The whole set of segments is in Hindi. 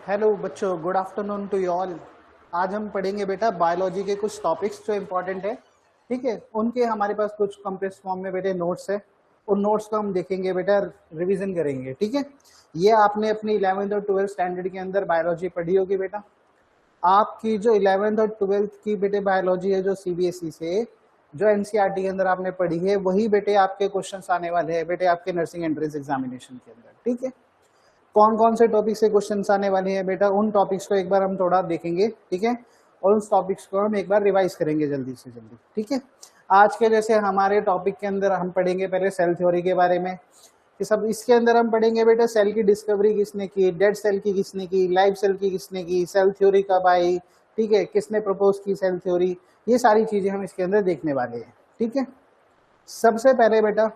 हेलो बच्चों, good afternoon to you all. आज हम पढ़ेंगे बेटा बायोलॉजी के कुछ टॉपिक्स जो इम्पोर्टेंट है। ठीक है, उनके हमारे पास कुछ कंप्रेस फॉर्म में बेटे नोट्स है। उन नोट्स को हम देखेंगे बेटा, रिवीजन करेंगे। ठीक है, ये आपने अपनी 11th और 12th स्टैंडर्ड के अंदर बायोलॉजी पढ़ी होगी बेटा। आपकी जो 11th और 12th की बेटे बायोलॉजी है, जो सीबीएसई से जो एनसीईआरटी के अंदर आपने पढ़ी है, वही बेटे आपके क्वेश्चंस आने वाले हैं बेटे आपके नर्सिंग एंट्रेंस एग्जामिनेशन के अंदर। ठीक है, कौन कौन से टॉपिक से क्वेश्चंस आने वाले हैं बेटा, उन टॉपिक्स को एक बार हम थोड़ा देखेंगे। ठीक है, और उस टॉपिक्स को हम एक बार रिवाइज करेंगे जल्दी से जल्दी। ठीक है, आज के जैसे हमारे टॉपिक के अंदर हम पढ़ेंगे पहले सेल थ्योरी के बारे में कि सब इसके अंदर हम पढ़ेंगे बेटा सेल की डिस्कवरी किसने की, डेड सेल की किसने की, लाइव सेल की किसने की, सेल थ्योरी कब आई, ठीक है, किसने प्रपोज की सेल थ्योरी, ये सारी चीजें हम इसके अंदर देखने वाले हैं। ठीक है, सबसे पहले बेटा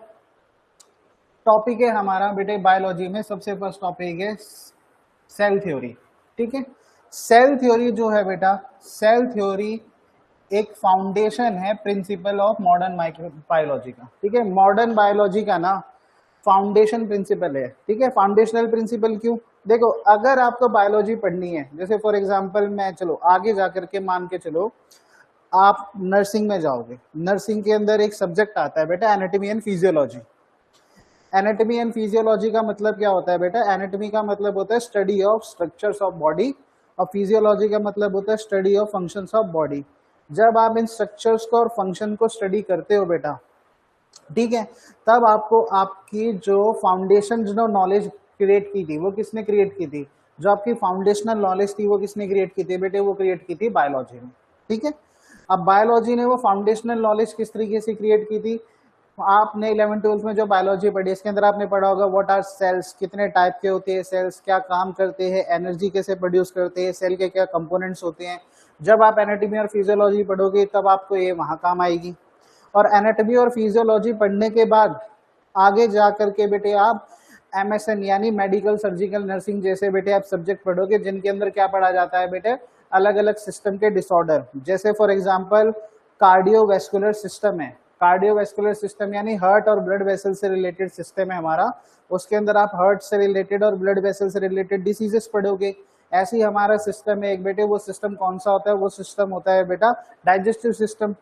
टॉपिक है हमारा बेटे बायोलॉजी में सबसे फर्स्ट टॉपिक है सेल थ्योरी। ठीक है, सेल थ्योरी जो है बेटा, सेल थ्योरी एक फाउंडेशन है प्रिंसिपल ऑफ मॉडर्न बायोलॉजी का। ठीक है, मॉडर्न बायोलॉजी का ना फाउंडेशन प्रिंसिपल है। ठीक है, फाउंडेशनल प्रिंसिपल क्यों? देखो, अगर आपको बायोलॉजी पढ़नी है, जैसे फॉर एग्जांपल मैं चलो आगे जाकर के मान के चलो आप नर्सिंग में जाओगे, नर्सिंग के अंदर एक सब्जेक्ट आता है बेटा anatomy and physiology. Anatomy and physiology का मतलब क्या होता है बेटा? एनाटॉमी का मतलब होता है study of structures of body और फिजियोलॉजी का मतलब होता है study of functions of body. जब आप इन स्ट्रक्चर्स को और फंक्शन को स्टडी करते हो बेटा, ठीक है, तब आपको आपकी जो फाउंडेशन जो नॉलेज क्रिएट की थी वो किसने क्रिएट की थी? जो आपकी फाउंडेशनल नॉलेज थी वो किसने क्रिएट की थी बेटे? वो क्रिएट की थी बायोलॉजी ने। ठीक है, अब बायोलॉजी ने वो फाउंडेशनल नॉलेज किस तरीके से क्रिएट की थी? आपने 11th-12th में जो बायोलॉजी पढ़ी इसके अंदर आपने पढ़ा होगा व्हाट आर सेल्स, कितने टाइप के होते हैं सेल्स, क्या काम करते हैं, एनर्जी कैसे प्रोड्यूस करते हैं, सेल के क्या कंपोनेंट्स होते हैं। जब आप एनाटॉमी और फिजियोलॉजी पढ़ोगे तब आपको ये वहां काम आएगी। और एनाटॉमी और फिजियोलॉजी पढ़ने के बाद आगे जा करके बेटे आप एमएसएन यानी मेडिकल सर्जिकल नर्सिंग जैसे बेटे आप सब्जेक्ट पढ़ोगे, जिनके अंदर क्या पढ़ा जाता है बेटे? अलग अलग सिस्टम के डिसऑर्डर। जैसे फॉर एग्जांपल कार्डियोवैस्कुलर सिस्टम है, कार्डियोवैस्कुलर सिस्टम यानी हार्ट और ब्लड वेसल से रिलेटेड सिस्टम है हमारा, उसके अंदर आप हार्ट से रिलेटेड और ब्लड वेसल से रिलेटेड डिसीजेस पढ़ोगे। ऐसे ही हमारा सिस्टम है एक बेटे, वो सिस्टम कौन सा होता है? वो सिस्टम होता है बेटा डाइजेस्टिव सिस्टम।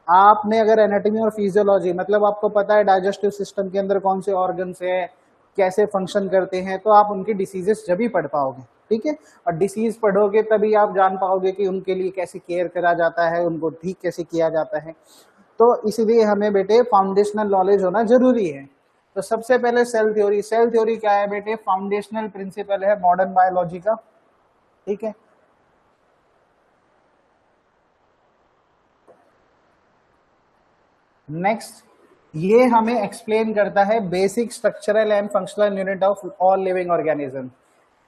आपने अगर एनाटॉमी और फिजियोलॉजी मतलब आपको पता है डाइजेस्टिव सिस्टम के अंदर कौन से ऑर्गन्स है, कैसे फंक्शन करते हैं, तो आप उनकी डिसीजेस जब ही पढ़ पाओगे। ठीक है, और डिसीज पढ़ोगे तभी आप जान पाओगे कि उनके लिए कैसे केयर करा जाता है, उनको ठीक कैसे किया जाता है। तो इसीलिए हमें बेटे फाउंडेशनल नॉलेज होना जरूरी है। तो सबसे पहले सेल थ्योरी। सेल थ्योरी क्या है बेटे? फाउंडेशनल प्रिंसिपल है मॉडर्न बायोलॉजी का। ठीक है, नेक्स्ट ये हमें एक्सप्लेन करता है basic structural and functional unit of all living organism.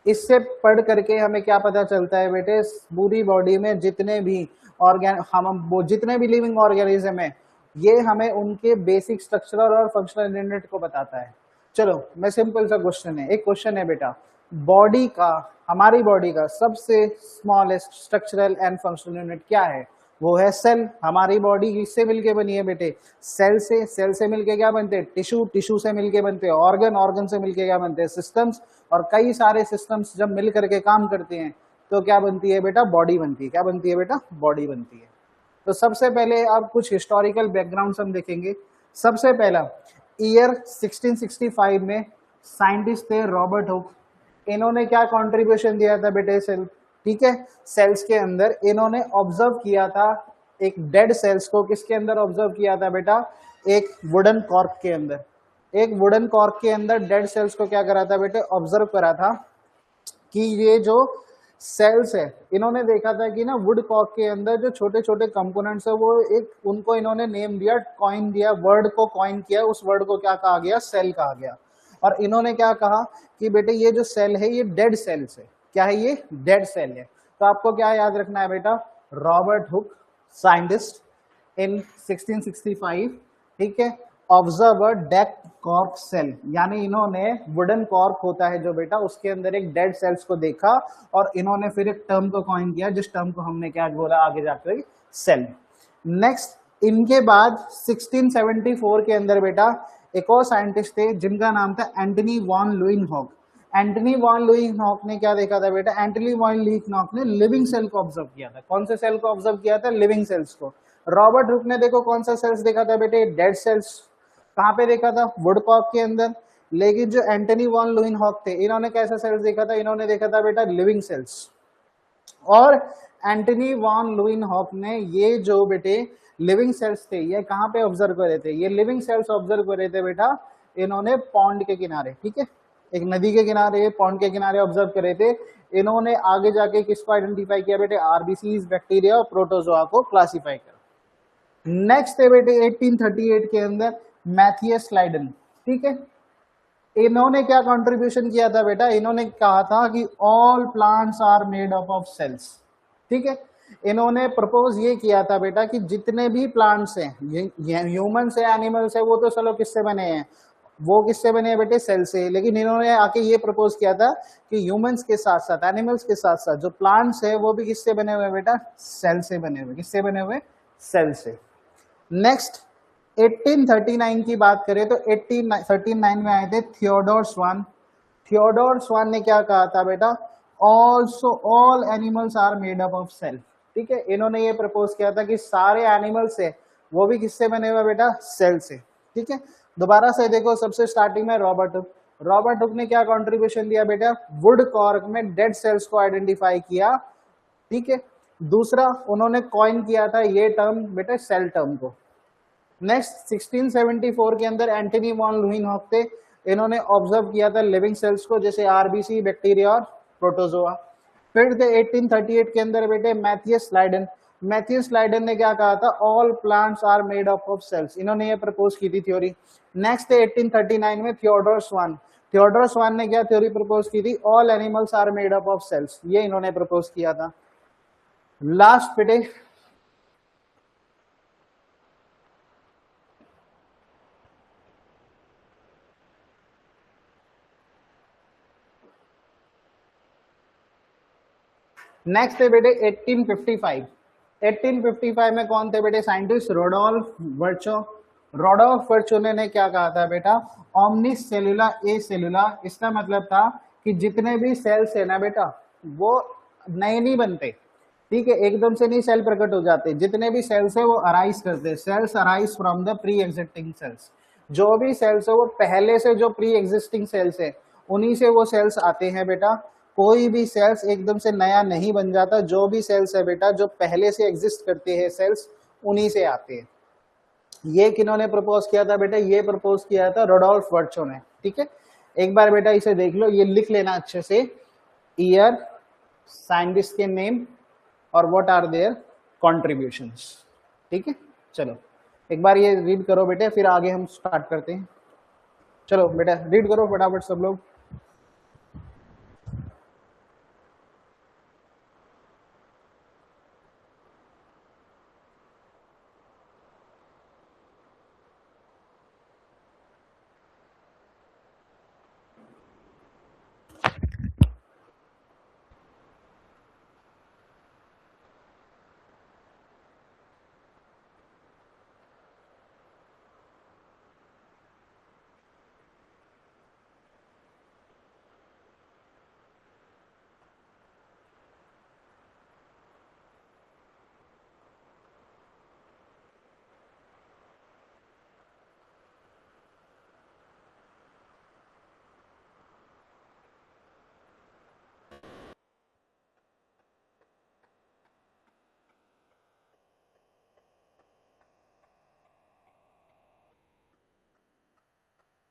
इससे पढ़ करके हमें क्या पता चलता है बेटे? पूरी बॉडी में जितने भी जितने भी लिविंग ऑर्गेनिज्म है, ये हमें उनके बेसिक स्ट्रक्चरल और फंक्शनल यूनिट को बताता है। चलो मैं सिंपल सा क्वेश्चन है, एक क्वेश्चन है बेटा, बॉडी का, हमारी बॉडी का सबसे smallest structural and functional unit क्या है? वो है सेल। हमारी बॉडी किससे मिलके बनी है बेटे? सेल से। सेल से मिलके क्या बनते हैं? टिश्यू। टिश्यू से मिलके बनते हैं ऑर्गन। ऑर्गन से मिलके क्या बनते हैं? सिस्टम्स। और कई सारे सिस्टम्स जब मिल करके काम करते हैं तो क्या बनती है बेटा? बॉडी बनती है। क्या बनती है बेटा? बॉडी बनती है। तो सबसे पहले अब कुछ हिस्टोरिकल बैकग्राउंड हम देखेंगे। सबसे पहला ईयर 1665 में साइंटिस्ट थे रॉबर्ट हुक। इन्होंने क्या कंट्रीब्यूशन दिया था बेटे? सेल। ठीक है, सेल्स के अंदर इन्होंने ऑब्जर्व किया था एक डेड सेल्स को। किसके अंदर ऑब्जर्व किया था बेटा? एक वुडन कॉर्क के अंदर। एक वुडन कॉर्क के अंदर डेड सेल्स को क्या करा था बेटे? ऑब्जर्व करा था कि ये जो सेल्स है, इन्होंने देखा था कि ना वुड कॉर्क के अंदर जो छोटे छोटे कंपोनेंट्स है वो एक, उनको इन्होंने नेम दिया, कॉइन दिया, वर्ड को कॉइन किया, उस वर्ड को क्या कहा गया? सेल कहा गया। और इन्होंने क्या कहा कि बेटे ये जो सेल है ये डेड सेल्स है। क्या है? ये डेड सेल है। तो आपको क्या याद रखना है बेटा? रॉबर्ट हुक साइंटिस्ट इन 1665, ठीक है, ऑब्जर्वर डेड कॉर्क सेल, यानी इन्होंने वुडन कॉर्क होता है जो बेटा, उसके अंदर एक डेड सेल्स को देखा और इन्होंने फिर एक टर्म को कॉइन किया, जिस टर्म को हमने क्या बोला आगे जाकर? सेल। नेक्स्ट इनके बाद 1674 के अंदर बेटा एक और साइंटिस्ट थे जिनका नाम था एंटनी वॉन लुइनहॉक। एंटनी वॉन लीeuwenhoek ने क्या देखा था बेटा, एंटनी वॉन लीeuwenhoek ने लिविंग सेल को ऑब्जर्व किया था। कौन से सेल को ऑब्जर्व किया था, लिविंग सेल्स को। रॉबर्ट हुक ने देखो कौन सा सेल्स देखा था बेटे, डेड सेल्स। कहाँ पे देखा था, वुडकॉक के अंदर। लेकिन जो एंटनी वॉन लीeuwenhoek थे, इन्होंने कैसा सेल्स देखा था, इन्होंने देखा था बेटा लिविंग सेल्स। और एंटनी वॉन लीeuwenhoek ने ये जो बेटे लिविंग सेल्स थे, ये कहाँ पे ऑब्जर्व करे थे, ये लिविंग सेल्स ऑब्जर्व करे थे बेटा इन्होंने पॉन्ड के किनारे, ठीक है, एक नदी के किनारे, पॉन्ड के किनारे ऑब्जर्व करे थे। इन्होंने आगे जाके किसको आइडेंटिफाई किया बेटे, आरबीसीज, बैक्टीरिया और प्रोटोजोआ को क्लासिफाई कर। नेक्स्ट है बेटे 1838 के अंदर मैथियस लाइडन, ठीक है। इन्होंने क्या कंट्रीब्यूशन किया था बेटा, इन्होंने कहा था कि all plants are made up of cells, ठीक है। इन्होंने प्रपोज ये किया था बेटा कि जितने भी प्लांट्स हैं, ह्यूमंस है, एनिमल्स है, वो तो चलो किससे बने हैं, वो किससे बने हैं बेटे, सेल से। लेकिन इन्होंने आके ये प्रपोज किया था कि ह्यूमंस के साथ साथ, एनिमल्स के साथ साथ जो प्लांट्स है वो भी किससे बने हुए बेटा, सेल से बने हुए। किससे बने हुए, सेल से। नेक्स्ट 1839 की बात करें तो 1839 में आए थे थियोडोर स्वान। थियोडोर स्वान ने क्या कहा था बेटा, also all animals are made up of cell, ठीक है। इन्होंने ये प्रपोज किया था कि सारे एनिमल्स है वो भी किससे बने हुए बेटा, सेल से, ठीक है। दोबारा से देखो, सबसे स्टार्टिंग में रॉबर्ट हुक। रॉबर्ट हुक ने क्या कंट्रीब्यूशन दिया बेटा, वुड कॉर्क में डेड सेल्स को आइडेंटिफाई किया, ठीक है। दूसरा उन्होंने कॉइन किया था ये टर्म बेटा, सेल टर्म को। नेक्स्ट 1674 के अंदर एंटनी वॉन लीeuwenhoek थे, इन्होंने ऑब्जर्व किया था लिविंग सेल्स को, जैसे आरबीसी, बैक्टीरिया और प्रोटोजोआ। फिर थे 1838 के अंदर बेटे मैथियस लाइडन। मैथियस लाइडन ने क्या कहा था, all plants are made up of cells, इन्होंने ये प्रपोज की थी थ्योरी। नेक्स्ट 1839 में थियोडोर स्वान। थियोडोर स्वान ने क्या थ्योरी प्रपोज की थी, all animals are made up of cells, ये इन्होंने प्रपोज किया था। लास्ट बेटे नेक्स्ट है बेटे 1855। 1855 में कौन थे बेटे, साइंटिस्ट रोडोल्फ वर्चो। रोडोल्फ वर्चो ने क्या कहा था बेटा, ओमनिस सेलुला ए सेलुला। इसका मतलब था कि जितने भी सेल्स है ना बेटा, वो नए नहीं बनते, ठीक है, एकदम से नहीं सेल प्रकट हो जाते। जितने भी सेल्स है वो अराइज करते हैं, cells arise from the pre existing cells. जो भी सेल्स है वो पहले से जो प्री एग्जिस्टिंग सेल्स है उन्हीं से वो सेल्स आते हैं बेटा। कोई भी सेल्स एकदम से नया नहीं बन जाता, जो भी सेल्स है बेटा जो पहले से एग्जिस्ट करते हैं सेल्स, उन्हीं से आते हैं। ये किन्होंने प्रपोज किया था बेटा, ये प्रपोज किया था रोडोल्फ वर्चो ने, ठीक है। एक बार बेटा इसे देख लो, ये लिख लेना अच्छे से, ईयर, साइंटिस्ट के नेम और व्हाट आर देयर कॉन्ट्रीब्यूशंस, ठीक है। चलो एक बार ये रीड करो बेटे, फिर आगे हम स्टार्ट करते हैं। चलो बेटा रीड करो फटाफट सब लोग।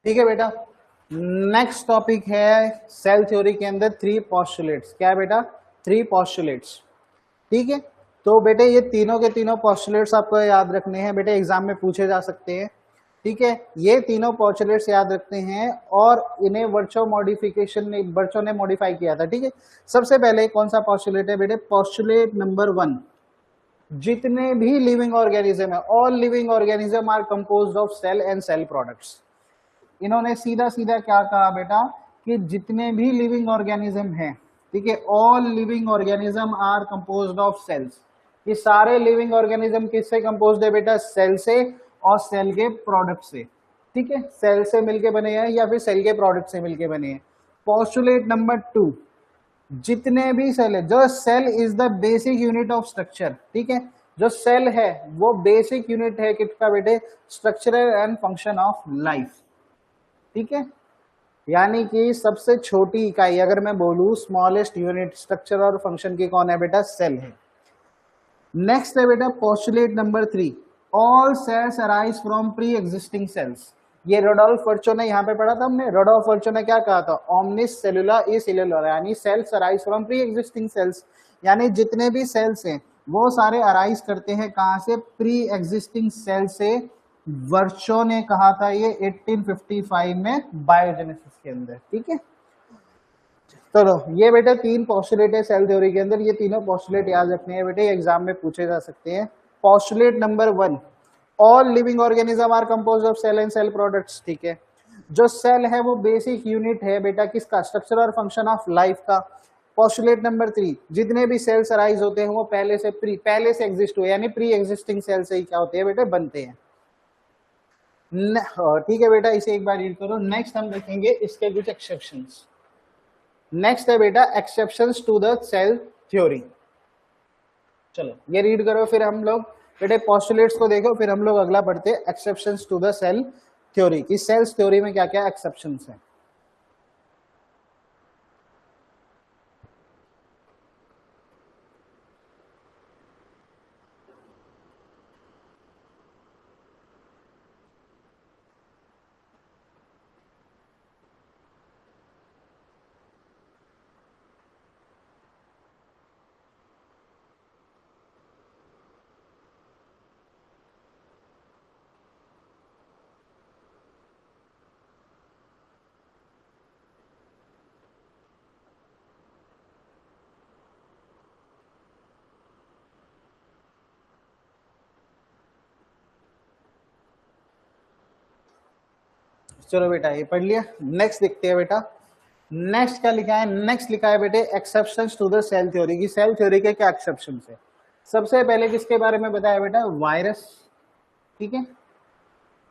ठीक है बेटा, नेक्स्ट टॉपिक है सेल थ्योरी के अंदर 3 पोस्टुलेट्स। क्या है बेटा, 3 पोस्टुलेट्स, ठीक है। तो बेटे ये तीनों के तीनों पोस्टुलेट्स आपको याद रखने हैं बेटे, एग्जाम में पूछे जा सकते हैं, ठीक है। ये तीनों पोस्टुलेट्स याद रखते हैं और इन्हें वर्चो ने मॉडिफाई किया था, ठीक है। सबसे पहले कौन सा पोस्टुलेट है बेटे, पोस्टुलेट नंबर 1, जितने भी लिविंग ऑर्गेनिज्म है, all living organism are composed of cell and cell products. इन्होंने सीधा सीधा क्या कहा बेटा कि जितने भी लिविंग ऑर्गेनिज्म हैं, ठीक है, all living organism are composed of cells. ये सारे लिविंग ऑर्गेनिज्म किससे कंपोज्ड है बेटा, सेल से और सेल के प्रोडक्ट से, ठीक है। सेल से मिलके बने हैं या फिर सेल के प्रोडक्ट से मिलके बने हैं। पोस्टुलेट नंबर 2, जितने भी सेल है, जो cell is the basic unit of structure, ठीक है, जो सेल है वो बेसिक यूनिट है किसका बेटे, structural and function of life, ठीक है, यानी कि सबसे छोटी इकाई अगर मैं बोलूं स्मॉलेस्ट यूनिट स्ट्रक्चर और फंक्शन की कौन है बेटा, सेल है। नेक्स्ट है बेटा postulate number 3, all cells arise from pre existing cells. ये रोडोल्फ वर्चो ने यहाँ पे पढ़ा था हमने, रोडोल्फ वर्चो ने क्या कहा था, ओमनिस सेलुला ई सेलुलर, यानी cells arise from pre existing cells, यानी जितने भी सेल्स हैं वो सारे अराइज करते हैं कहां से, प्री एग्जिस्टिंग सेल से। वर्चो ने कहा था ये 1855 में बायोजेनेसिस के अंदर, ठीक है। चलो ये बेटा 3 पोस्टुलेट है सेल थ्योरी के अंदर, ये तीनों पोस्टुलेट याद रखने हैं बेटे, एग्जाम में पूछे जा सकते हैं। Postulate number 1, all living organism are composed of cell and cell products, ठीक है, जो सेल है वो बेसिक यूनिट है बेटा किसका, स्ट्रक्चर और फंक्शन ऑफ लाइफ का। पोस्टुलेट नंबर 3, जितने भी सेल्स अराइज होते हैं वो पहले से एग्जिस्ट हुए, यानी प्री एग्जिस्टिंग सेल से ही क्या होते हैं बेटे, बनते हैं। ठीक है बेटा, इसे एक बार रीड करो। नेक्स्ट हम देखेंगे इसके कुछ एक्सेप्शंस। नेक्स्ट है बेटा exceptions to the cell theory. चलो ये रीड करो, फिर हम लोग बेटे पोस्टुलेट्स को देखो, फिर हम लोग अगला पढ़ते हैं exceptions to the cell theory की सेल्स थ्योरी में क्या क्या एक्सेप्शंस हैं। चलो बेटा ये पढ़ लिया, नेक्स्ट देखते हैं बेटा। नेक्स्ट क्या लिखा है, नेक्स्ट लिखा है बेटे exceptions to the cell theory की सेल थ्योरी के क्या एक्सेप्शंस है। सबसे पहले किसके बारे में बताया बेटा, वायरस, ठीक है,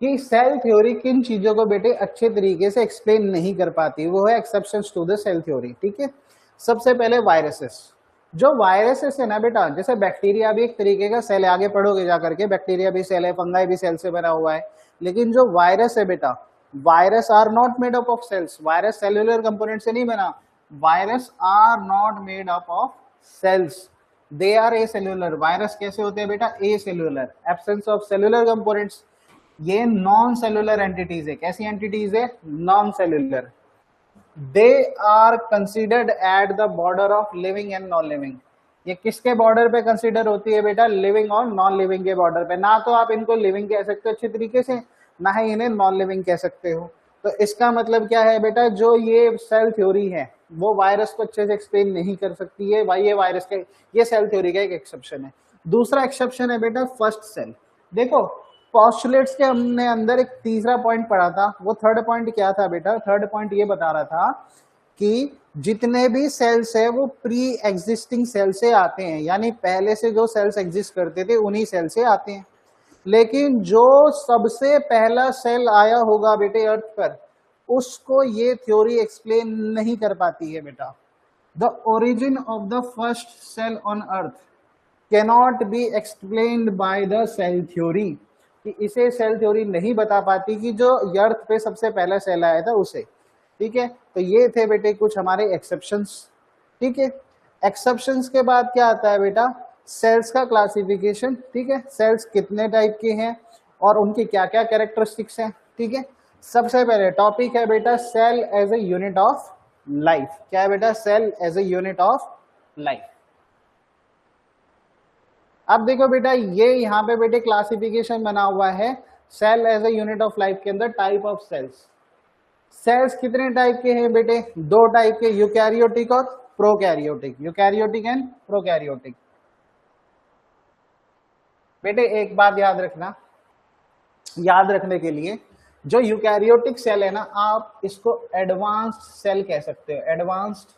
कि सेल थ्योरी किन चीजों को बेटे अच्छे तरीके से एक्सप्लेन नहीं कर पाती, वो है exceptions to the cell theory, ठीक है। सबसे पहले वायरसेस, जो वायरसेस है ना बेटा, जैसे बैक्टीरिया भी एक तरीके का सेल है, आगे पढ़ोगे जाकर के, बैक्टीरिया भी सेल है, फंगाई भी सेल से बना हुआ है, लेकिन जो वायरस है बेटा, virus are not made up of cells, virus cellular component से नहीं बना, virus are not made up of cells, they are acellular. Virus कैसे होते हैं बेटा, acellular, absence of cellular components, ये नॉन सेल्यूलर एंटिटीज है। कैसी एंटिटीज है, non cellular. They are considered at the border of living and non living. ये किसके बॉर्डर पे कंसिडर होती है बेटा, लिविंग और नॉन लिविंग के बॉर्डर पे। ना तो आप इनको लिविंग कह सकते हो अच्छे तरीके से, ना ही इन्हें नॉन लिविंग कह सकते हो। तो इसका मतलब क्या है बेटा, जो ये सेल थ्योरी है वो वायरस को अच्छे से एक्सप्लेन नहीं कर सकती है भाई, ये वायरस के, ये सेल थ्योरी का एक एक्सेप्शन है। दूसरा एक्सेप्शन है बेटा फर्स्ट सेल। देखो पोस्टुलेट्स के हमने अंदर एक तीसरा पॉइंट पढ़ा था, वो थर्ड पॉइंट क्या था बेटा, थर्ड पॉइंट ये बता रहा था कि जितने भी सेल्स है वो प्री एग्जिस्टिंग सेल से आते हैं, यानी पहले से जो सेल्स एग्जिस्ट करते थे उन्हीं सेल से आते हैं। लेकिन जो सबसे पहला सेल आया होगा बेटे अर्थ पर, उसको ये थ्योरी एक्सप्लेन नहीं कर पाती है बेटा। The origin of the first cell on earth cannot be explained by the cell theory, कि इसे सेल थ्योरी नहीं बता पाती कि जो अर्थ पे सबसे पहला सेल आया था उसे, ठीक है। तो ये थे बेटे कुछ हमारे एक्सेप्शंस, ठीक है। एक्सेप्शंस के बाद क्या आता है बेटा, सेल्स का क्लासिफिकेशन, ठीक है, सेल्स कितने टाइप के हैं और उनकी क्या क्या कैरेक्टरिस्टिक्स हैं, ठीक है। सबसे पहले टॉपिक है बेटा cell as a unit of life. क्या है बेटा, cell as a unit of life. अब देखो बेटा ये यहाँ पे बेटे क्लासिफिकेशन बना हुआ है cell as a unit of life के अंदर, टाइप ऑफ सेल्स। सेल्स कितने टाइप के हैं बेटे, 2 टाइप के, यूकैरियोटिक और प्रोकैरियोटिक, यूकैरियोटिक एंड प्रोकैरियोटिक। बेटे एक बात याद रखना, याद रखने के लिए, जो यूकैरियोटिक सेल है ना, आप इसको एडवांस्ड सेल कह सकते हो, एडवांस्ड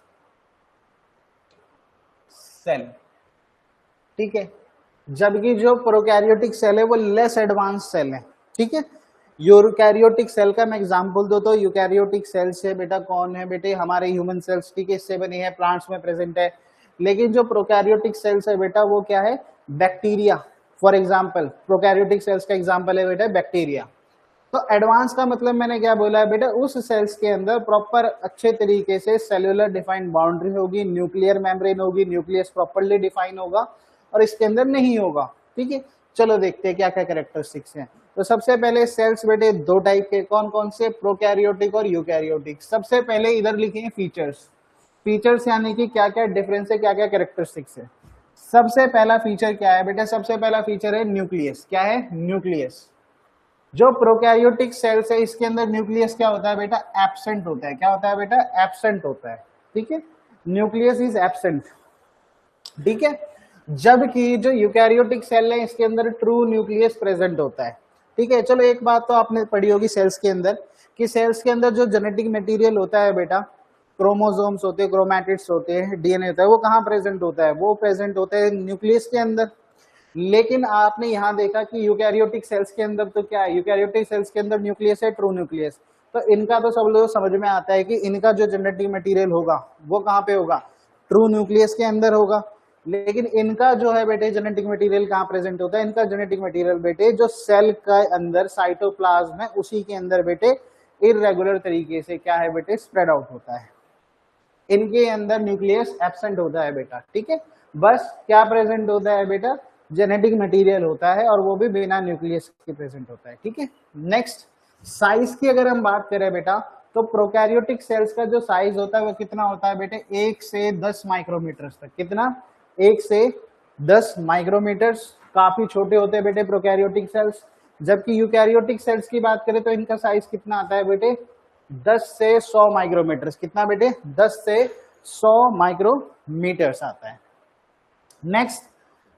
सेल, ठीक है। जबकि जो प्रोकैरियोटिक सेल है वो लेस एडवांस सेल है, ठीक है। यूकैरियोटिक सेल का मैं एग्जांपल दो तो यूकैरियोटिक सेल से बेटा कौन है बेटे, हमारे ह्यूमन सेल्स, ठीक है, इससे बनी है, प्लांट्स में प्रेजेंट है। लेकिन जो प्रोकैरियोटिक सेल्स है बेटा वो क्या है, bacteria. For example prokaryotic cells का एग्जांपल है बेटा बैक्टीरिया। तो एडवांस का मतलब मैंने क्या बोला है बेटा, उस सेल्स के अंदर प्रॉपर अच्छे तरीके से सेल्यूलर डिफाइंड बाउंड्री होगी, न्यूक्लियर मेम्ब्रेन होगी, न्यूक्लियस प्रॉपर्ली डिफाइन होगा और इसके अंदर नहीं होगा, ठीक है। चलो देखते हैं क्या क्या कैरेक्टरिस्टिक्स हैं। तो सबसे पहले सेल्स बेटे दो टाइप के, कौन कौन से, प्रोकैरियोटिक और यूकैरियोटिक। सबसे पहले इधर लिखे हैं फीचर्स, फीचर्स यानी कि क्या क्या डिफरेंस है, क्या क्या कैरेक्टरिस्टिक्स है। सबसे पहला फीचर क्या है बेटा, सबसे पहला फीचर है न्यूक्लियस। क्या है, न्यूक्लियस। जो प्रोकैरियोटिक सेल्स है इसके अंदर न्यूक्लियस क्या होता है बेटा, एब्सेंट होता है। क्या होता है बेटा, एब्सेंट होता है, ठीक है, न्यूक्लियस इज एब्सेंट, ठीक है। जबकि जो यूकैरियोटिक सेल है इसके अंदर ट्रू न्यूक्लियस प्रेजेंट होता है, ठीक है। चलो एक बात तो आपने पढ़ी होगी सेल्स के अंदर, कि सेल्स के अंदर जो जेनेटिक मटेरियल होता है बेटा, क्रोमोसोम्स होते हैं, क्रोमैटिड्स होते हैं, डीएनए होता है, वो कहाँ प्रेजेंट होता है, वो प्रेजेंट होता है न्यूक्लियस के अंदर। लेकिन आपने यहां देखा कि यूकैरियोटिक सेल्स के अंदर तो क्या है, यूकैरियोटिक सेल्स के अंदर न्यूक्लियस है, ट्रू न्यूक्लियस। तो इनका तो सब लोग समझ में आता है कि इनका जो जेनेटिक मटेरियल होगा वो कहाँ पे होगा, ट्रू न्यूक्लियस के अंदर होगा। लेकिन इनका जो है बेटे जेनेटिक मटेरियल कहाँ प्रेजेंट होता है, इनका जेनेटिक मटेरियल बेटे जो सेल के अंदर साइटोप्लाज्म है उसी के अंदर बेटे इरेगुलर तरीके से क्या है बेटे स्प्रेड आउट होता है। इनके अंदर न्यूक्लियस एब्सेंट होता है बेटा, ठीक है। बस क्या प्रेजेंट होता है बेटा, जेनेटिक मटेरियल होता है और वो भी बिना न्यूक्लियस के प्रेजेंट होता है, ठीक है। नेक्स्ट, साइज की अगर हम बात करें बेटा, तो प्रोकैरियोटिक सेल्स का जो साइज होता है वो कितना होता है बेटे, 1 से 10 माइक्रोमीटर तक। कितना, 1 से 10 माइक्रोमीटर्स, काफी छोटे होते हैं बेटे प्रोकैरियोटिक सेल्स। जबकि यूकैरियोटिक सेल्स की बात करें तो इनका साइज कितना आता है बेटे, 10 से 100 माइक्रोमीटर्स। कितना बेटे, 10 से 100 माइक्रोमीटर्स आता है। Next,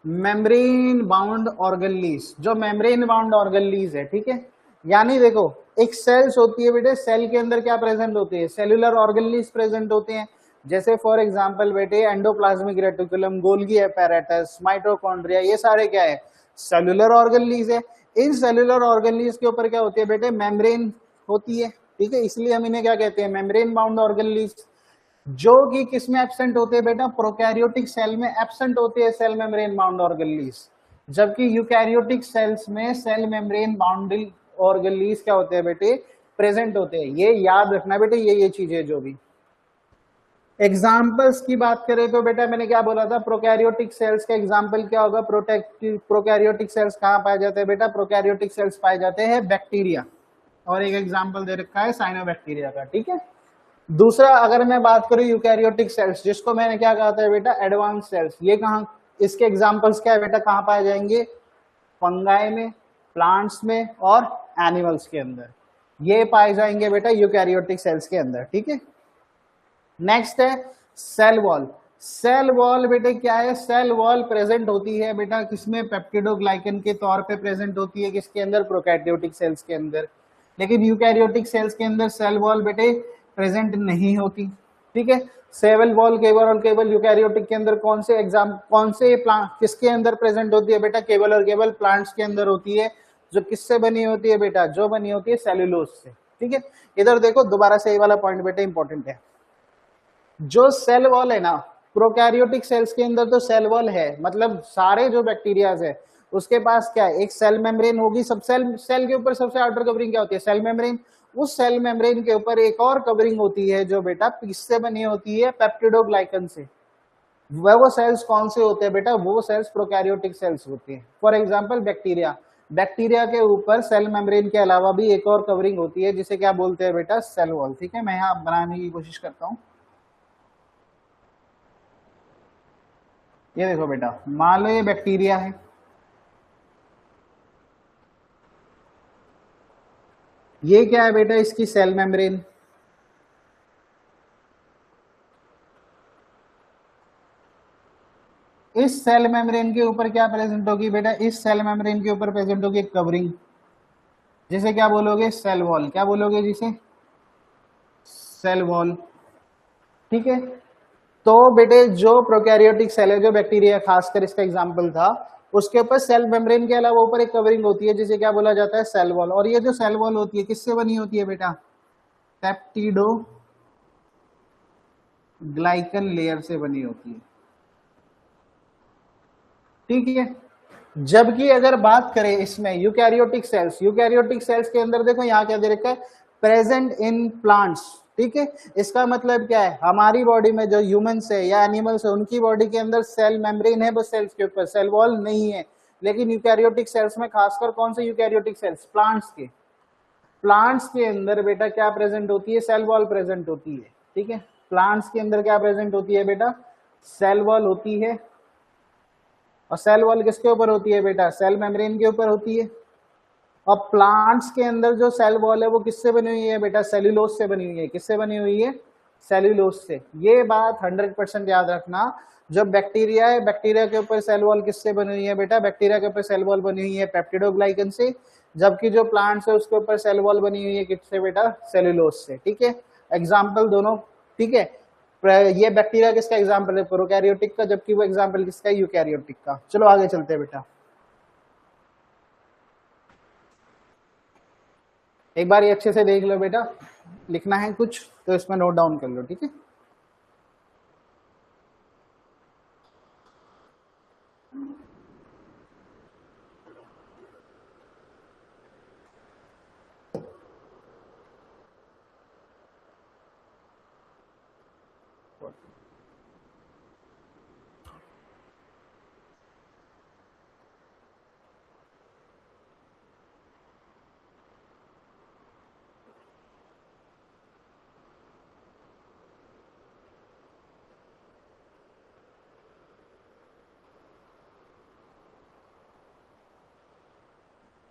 membrane bound organelles. जो मेम्ब्रेन बाउंड ऑर्गेनलीज है, ठीक है, यानी देखो एक सेल्स होती है बेटे, सेल के अंदर क्या प्रेजेंट होती है, सेलुलर ऑर्गेनलीज प्रेजेंट होते हैं। जैसे फॉर एग्जांपल बेटे endoplasmic reticulum, Golgi apparatus, mitochondria, ये सारे क्या है, सेलुलर ऑर्गेनलीज है। इन सेलुलर ऑर्गेनलीज के ऊपर क्या होती है बेटे, मेम्ब्रेन होती है, ठीक है, इसलिए हम इन्हें क्या कहते हैं, मेम्ब्रेन बाउंड ऑर्गेनलीज। जो कि किसमें एब्सेंट होते हैं बेटा, प्रोकैरियोटिक सेल में एब्सेंट होते हैं सेल मेम्ब्रेन बाउंड ऑर्गेनलीज। जबकि यूकैरियोटिक सेल्स में सेल मेम्ब्रेन बाउंड ऑर्गेनलीज क्या होते हैं बेटे, प्रेजेंट होते हैं। ये याद रखना बेटे, ये चीजें जो भी। एग्जाम्पल्स की बात करें तो बेटा मैंने क्या बोला था, प्रोकैरियोटिक सेल्स का एग्जाम्पल क्या होगा, प्रोकैरियोटिक सेल्स कहाँ पाए जाते हैं बेटा, प्रोकैरियोटिक सेल्स पाए जाते हैं बैक्टीरिया, और एक एग्जाम्पल दे रखा है साइनोबैक्टीरिया का, ठीक है। दूसरा अगर मैं बात करूं यूकैरियोटिक सेल्स, जिसको मैंने क्या कहा था बेटा, एडवांस सेल्स, ये कहां, इसके एग्जांपल्स क्या है बेटा, कहां पाए जाएंगे, फंगाई में, प्लांट्स में और एनिमल्स के अंदर, ये पाए जाएंगे बेटा यूकैरियोटिक सेल्स के अंदर, ठीक है। नेक्स्ट है सेल वॉल। सेल वॉल बेटे क्या है, सेल वॉल प्रेजेंट होती है बेटा किसमें, पेप्टिडोग्लाइकन के तौर पे प्रेजेंट होती है, किसके अंदर, प्रोकैरियोटिक सेल्स के अंदर। लेकिन यूकैरियोटिक सेल्स के अंदर सेल वॉल बेटे प्रेजेंट नहीं होती, ठीक है। सेल वॉल केवल और केवल यूकैरियोटिक के अंदर कौन से प्लांट किसके अंदर प्रेजेंट होती है बेटा, केवल और केवल प्लांट्स के अंदर होती है, जो किससे बनी होती है बेटा, जो बनी होती है सेल्यूलोज से, ठीक है। इधर देखो दोबारा से ये वाला पॉइंट बेटा इंपॉर्टेंट है, जो सेल वॉल है ना, प्रोकैरियोटिक सेल्स के अंदर तो सेल वॉल है, मतलब सारे जो बैक्टीरियाज है उसके पास क्या है, एक सेल मेम्ब्रेन होगी, सब सेल के ऊपर सबसे आउटर कवरिंग क्या होती है, सेल मेम्ब्रेन। उस सेल मेम्ब्रेन के ऊपर एक और कवरिंग होती है जो बेटा किससे बनी होती है, पेप्टिडोग्लाइकन से। वो सेल्स कौन से होते हैं बेटा, वो सेल्स प्रोकैरियोटिक सेल्स होती है। फॉर एग्जांपल बैक्टीरिया, बैक्टीरिया के ऊपर सेल मेम्ब्रेन के अलावा भी एक और कवरिंग होती है जिसे क्या बोलते हैं बेटा, सेल वॉल, ठीक है। मैं यहाँ बनाने की कोशिश करता हूँ। ये देखो बेटा, मान लो ये बैक्टीरिया है, ये क्या है बेटा, इसकी सेल मेम्ब्रेन। इस सेल मेम्ब्रेन के ऊपर क्या प्रेजेंट होगी बेटा, इस सेल मेम्ब्रेन के ऊपर प्रेजेंट होगी एक कवरिंग, जिसे क्या बोलोगे, सेल वॉल। क्या बोलोगे जिसे, सेल वॉल, ठीक है। तो बेटे जो प्रोकैरियोटिक सेल है, जो बैक्टीरिया खासकर इसका एग्जांपल था, उसके ऊपर सेल मेम्ब्रेन के अलावा ऊपर एक कवरिंग होती है जिसे क्या बोला जाता है, सेल वॉल। और ये जो सेल वॉल होती है किससे बनी होती है बेटा, पेप्टिडो ग्लाइकन लेयर से बनी होती है, ठीक है। जबकि अगर बात करें इसमें यूकैरियोटिक सेल्स के अंदर देखो यहाँ क्या दे रखा है, प्रेजेंट इन प्लांट्स, ठीक है। इसका मतलब क्या है, हमारी बॉडी में जो ह्यूमंस है या एनिमल्स है उनकी बॉडी के अंदर सेल मेम्ब्रेन है, बस सेल्स के ऊपर सेल वॉल नहीं है। लेकिन यूकैरियोटिक सेल्स में, खासकर कौन से यूकैरियोटिक सेल्स, प्लांट्स के अंदर बेटा क्या प्रेजेंट होती है, सेल वॉल प्रेजेंट होती है, ठीक है। प्लांट्स के अंदर क्या प्रेजेंट होती है बेटा, सेल वॉल होती है। और सेल वॉल किसके ऊपर होती है बेटा, सेल मेम्ब्रेन के ऊपर होती है। और प्लांट्स के अंदर जो सेल वॉल है वो किससे बनी हुई है बेटा, सेल्यूलोज से बनी हुई है। किससे बनी हुई है, सेल्यूलोज से। ये बात 100% याद रखना। जो बैक्टीरिया है, बैक्टीरिया के ऊपर सेल वॉल किससे बनी हुई है बेटा, बैक्टीरिया के ऊपर सेल वॉल बनी हुई है पेप्टिडोग्लाइकन से। जबकि जो प्लांट्स है उसके ऊपर सेल वॉल बनी हुई है किससे बेटा, सेल्यूलोज से, ठीक है। एग्जाम्पल दोनों, ठीक है। ये बैक्टीरिया किसका एग्जाम्पल है, प्रोकैरियोटिक का, जबकि वो एग्जाम्पल किसका है, यूकैरियोटिक का। चलो आगे चलते हैं बेटा। एक बार ये अच्छे से देख लो बेटा, लिखना है कुछ तो इसमें नोट डाउन कर लो, ठीक है।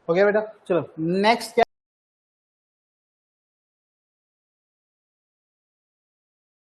हो गया बेटा, चलो नेक्स्ट क्या